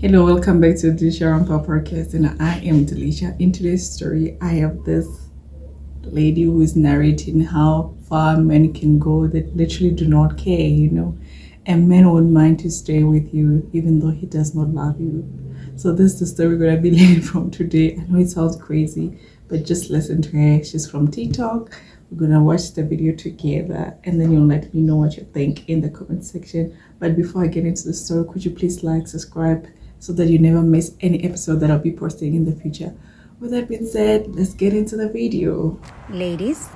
Hello, welcome back to Delicia.Ramphago podcast, and I am Delicia. In today's story, I have this lady who is narrating how far men can go that literally do not care, a man won't mind to stay with you even though he does not love you. So this is the story we're gonna be learning from today. I know it sounds crazy, but just listen to her. She's from TikTok. We're gonna watch the video together and then you'll let me know what you think in the comment section. But before I get into the story, could you please subscribe so that you never miss any episode that I'll be posting in the future. With that being said, let's get into the video. Ladies,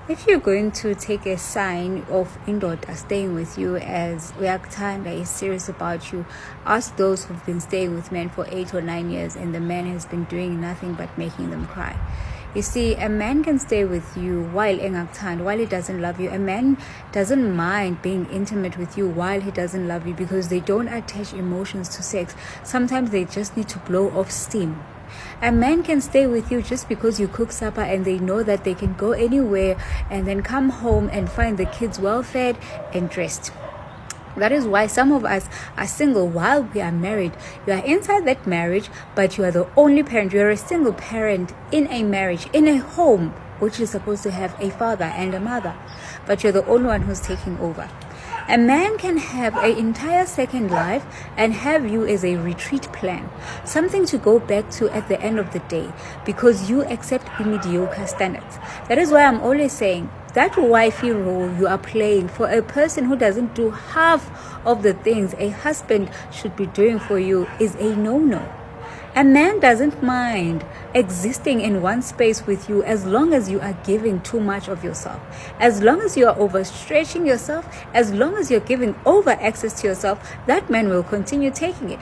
if you're going to take a sign of indoda staying with you as Uyakthanda is serious about you, ask those who've been staying with men for 8 or 9 years and the man has been doing nothing but making them cry. You see, a man can stay with you while he doesn't love you. A man doesn't mind being intimate with you while he doesn't love you because they don't attach emotions to sex. Sometimes they just need to blow off steam. A man can stay with you just because you cook supper and they know that they can go anywhere and then come home and find the kids well fed and dressed. That is why some of us are single while we are married. You are inside that marriage, but you are the only parent. You are a single parent in a marriage, in a home, which is supposed to have a father and a mother. But you're the only one who's taking over. A man can have an entire second life and have you as a retreat plan, something to go back to at the end of the day because you accept mediocre standards. That is why I'm always saying that wifey role you are playing for a person who doesn't do half of the things a husband should be doing for you is a no-no. A man doesn't mind existing in one space with you as long as you are giving too much of yourself. As long as you are overstretching yourself, as long as you're giving over access to yourself, that man will continue taking it.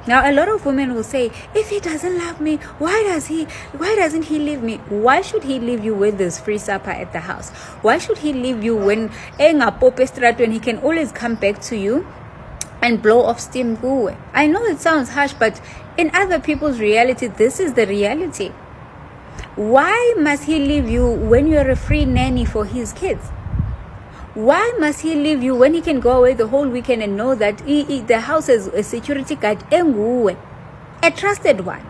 Now, a lot of women will say, if he doesn't love me, why doesn't he leave me? Why should he leave you when there's free supper at the house? Why should he leave you when he can always come back to you and blow off steam? I know it sounds harsh, but in other people's reality, this is the reality. Why must he leave you when you're a free nanny for his kids? Why must he leave you when he can go away the whole weekend and know that the house has a security guard, a trusted one?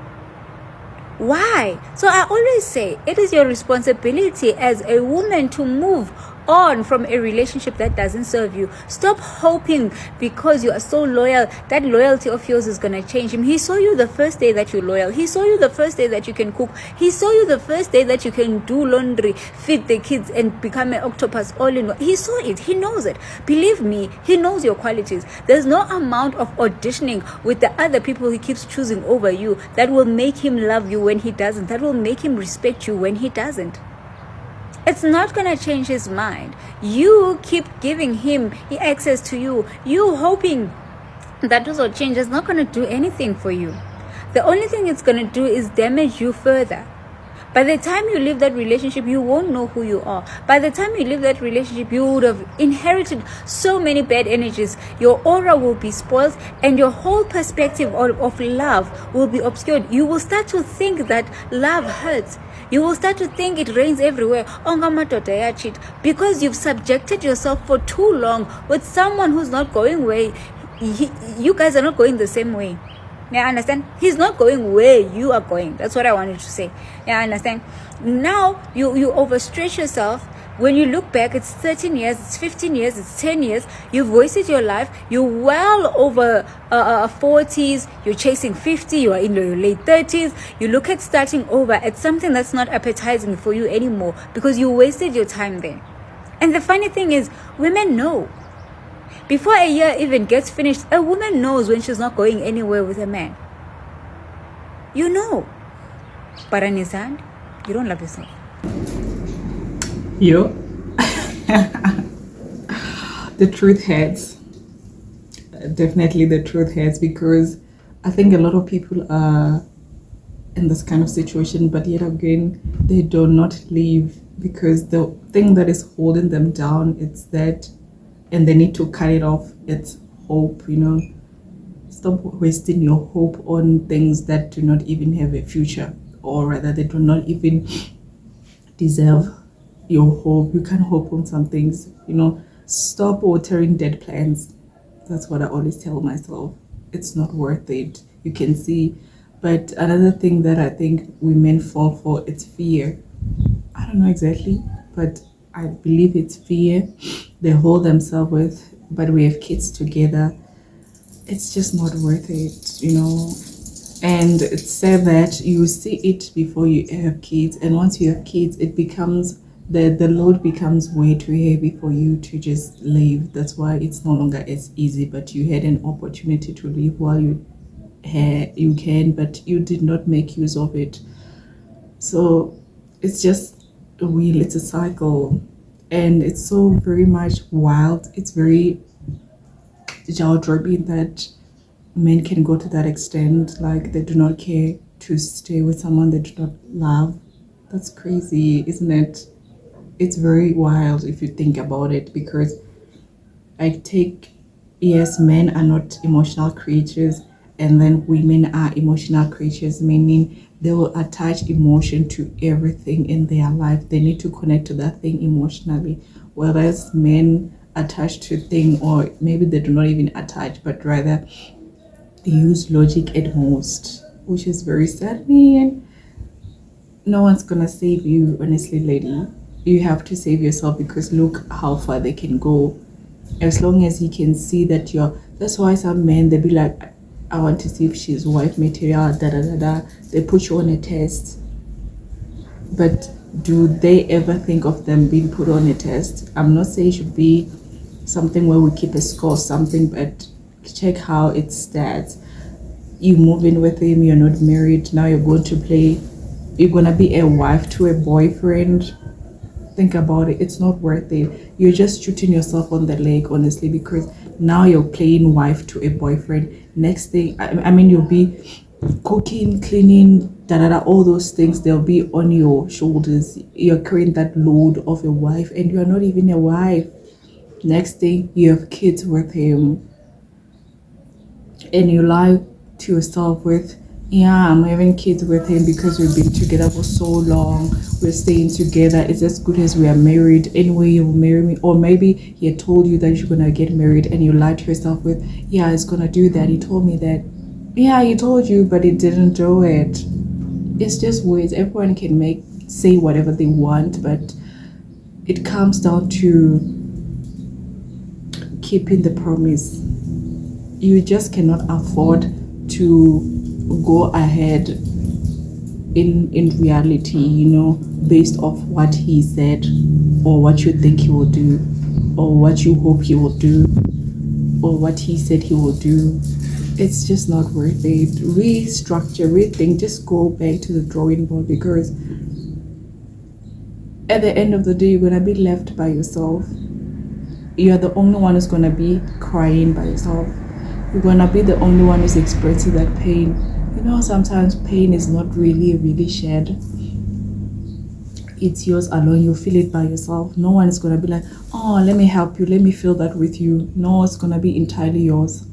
Why? So I always say it is your responsibility as a woman to move on from a relationship that doesn't serve you. Stop hoping because you are so loyal that loyalty of yours is gonna change him. He saw you the first day that you're loyal. He saw you the first day that you can cook. He saw you the first day that you can do laundry, feed the kids and become an octopus all in one. He saw it. He knows it. Believe me, he knows your qualities. There's no amount of auditioning with the other people he keeps choosing over you that will make him love you when he doesn't. That will make him respect you when he doesn't. It's not going to change his mind. You keep giving him access to you. You hoping that this will change. It's not going to do anything for you. The only thing it's going to do is damage you further. By the time you leave that relationship, you won't know who you are. By the time you leave that relationship, you would have inherited so many bad energies. Your aura will be spoiled and your whole perspective of love will be obscured. You will start to think that love hurts. You will start to think it rains everywhere. Because you've subjected yourself for too long with someone who's not going where you guys are not going the same way. Yeah, I understand. He's not going where you are going. That's what I wanted to say. Yeah, I understand. Now you overstretch yourself. When you look back, it's 13 years, it's 15 years, it's 10 years. You've wasted your life. You're well over 40s. You're chasing 50. You are in your late 30s. You look at starting over at something that's not appetizing for you anymore because you wasted your time there. And the funny thing is, women know. Before a year even gets finished, a woman knows when she's not going anywhere with a man. You know. But on his hand, you don't love yourself. Yo. The truth hurts. Definitely the truth hurts because I think a lot of people are in this kind of situation, but yet again, they do not leave because the thing that is holding them down, it's that, and they need to cut it off. It's hope, Stop wasting your hope on things that do not even have a future, or rather they do not even deserve your hope. You can hope on some things, Stop watering dead plants. That's what I always tell myself. It's not worth it. you can see. But another thing that I think women fall for, it's fear. I don't know exactly, but I believe it's fear. They hold themselves with, but we have kids together. It's just not worth it, you know. And it's said that you see it before you have kids, and once you have kids, it becomes the load becomes way too heavy for you to just leave. That's why it's no longer as easy. But you had an opportunity to leave while you can, but you did not make use of it. So it's just a wheel. It's a cycle, and it's so very much wild. It's very jaw-dropping that men can go to that extent, like they do not care to stay with someone they do not love. That's crazy, isn't it? It's very wild if you think about it, because I take, yes, men are not emotional creatures, and then women are emotional creatures, meaning they will attach emotion to everything in their life. They need to connect to that thing emotionally, whereas men attach to thing, or maybe they do not even attach, but rather use logic at most, which is very sad. Man, no one's gonna save you, honestly, lady. You have to save yourself, because look how far they can go. As long as he can see that you're, that's why some men, they be like, I want to see if she's wife material, da da da da. They put you on a test. But do they ever think of them being put on a test? I'm not saying it should be something where we keep a score or something, but check how it starts. You move in with him, you're not married, now you're gonna be a wife to a boyfriend. Think about it, it's not worth it. You're just shooting yourself on the leg, honestly, because now you're playing wife to a boyfriend. Next thing, I mean, you'll be cooking, cleaning, da da da, all those things, they'll be on your shoulders. You're carrying that load of a wife, and you're not even a wife. Next thing, you have kids with him, and you lie to yourself with, yeah, I'm having kids with him because we've been together for so long, we're staying together, it's as good as we are married, anyway you will marry me. Or maybe he had told you that you're gonna get married, and you lied to yourself with, yeah, he's gonna do that, he told me that. Yeah, he told you, but he didn't do it. It's just words. Everyone can say whatever they want, but it comes down to keeping the promise. You just cannot afford to go ahead in reality, based off what he said, or what you think he will do, or what you hope he will do, or what he said he will do. It's just not worth it. Restructure, rethink, just go back to the drawing board, because at the end of the day, you're gonna be left by yourself. You're the only one who's gonna be crying by yourself. You're gonna be the only one who's experiencing that pain. Sometimes pain is not really shared. It's yours alone. You feel it by yourself. No one is gonna be like, oh, let me help you, let me feel that with you. No, it's gonna be entirely yours.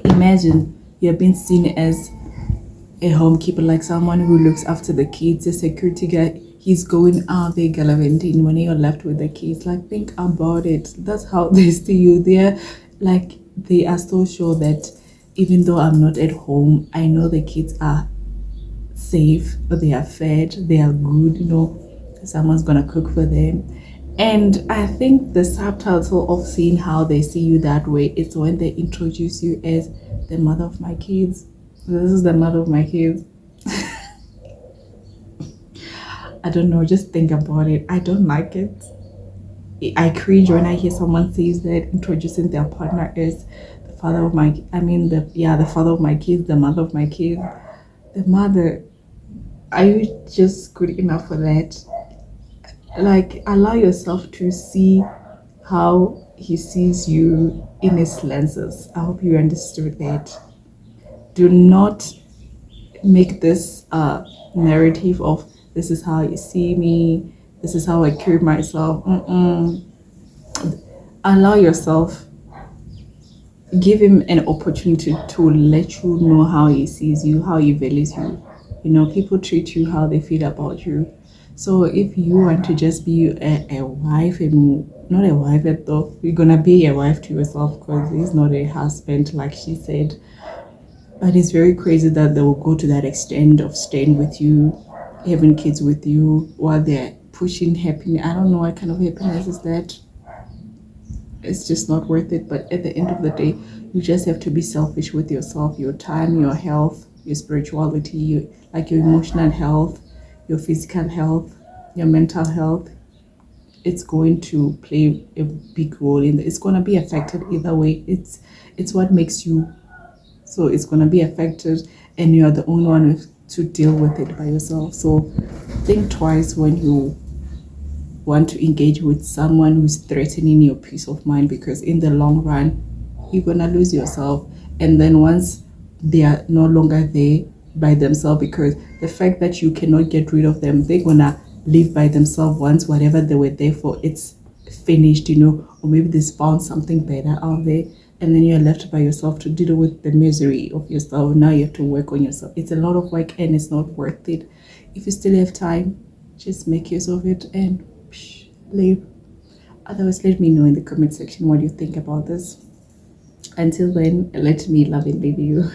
Imagine you're being seen as a homekeeper, like someone who looks after the kids, a security guy. He's going out there gallivanting when you're left with the kids. Like, think about it. That's how they see you. They are so sure that even though I'm not at home, I know the kids are safe, they are fed, they are good, someone's gonna cook for them. And I think the subtitle of seeing how they see you that way is when they introduce you as the mother of my kids. This is the mother of my kids. I don't know, just think about it. I don't like it. I cringe when I hear someone says that, introducing their partner as the father of my, the father of my kids, the mother of my kids. The mother, are you just good enough for that? Like, allow yourself to see how he sees you in his lenses. I hope you understood that. Do not make this narrative of, this is how you see me, this is how I carry myself. Allow yourself, give him an opportunity to let you know how he sees you, how he values you. People treat you how they feel about you. So if you want to just be a wife, and not a wife at all, you're gonna be a wife to yourself, because he's not a husband like she said. But it's very crazy that they will go to that extent of staying with you, having kids with you, while they're pushing happiness. I don't know what kind of happiness is that. It's just not worth it. But at the end of the day, you just have to be selfish with yourself, your time, your health, your spirituality, your emotional health, your physical health, your mental health. It's going to play a big role in it's going to be affected either way. It's what makes you. So it's going to be affected, and you're the only one to deal with it by yourself. So think twice when you want to engage with someone who's threatening your peace of mind, because in the long run, you're going to lose yourself. And then once they are no longer there by themselves, because the fact that you cannot get rid of them, they're going to live by themselves once whatever they were there for, it's finished, or maybe they found something better out there, and then you're left by yourself to deal with the misery of yourself. Now you have to work on yourself. It's a lot of work, and it's not worth it. If you still have time, just make use of it and leave. Otherwise, let me know in the comment section what you think about this. Until then, let me love and leave you.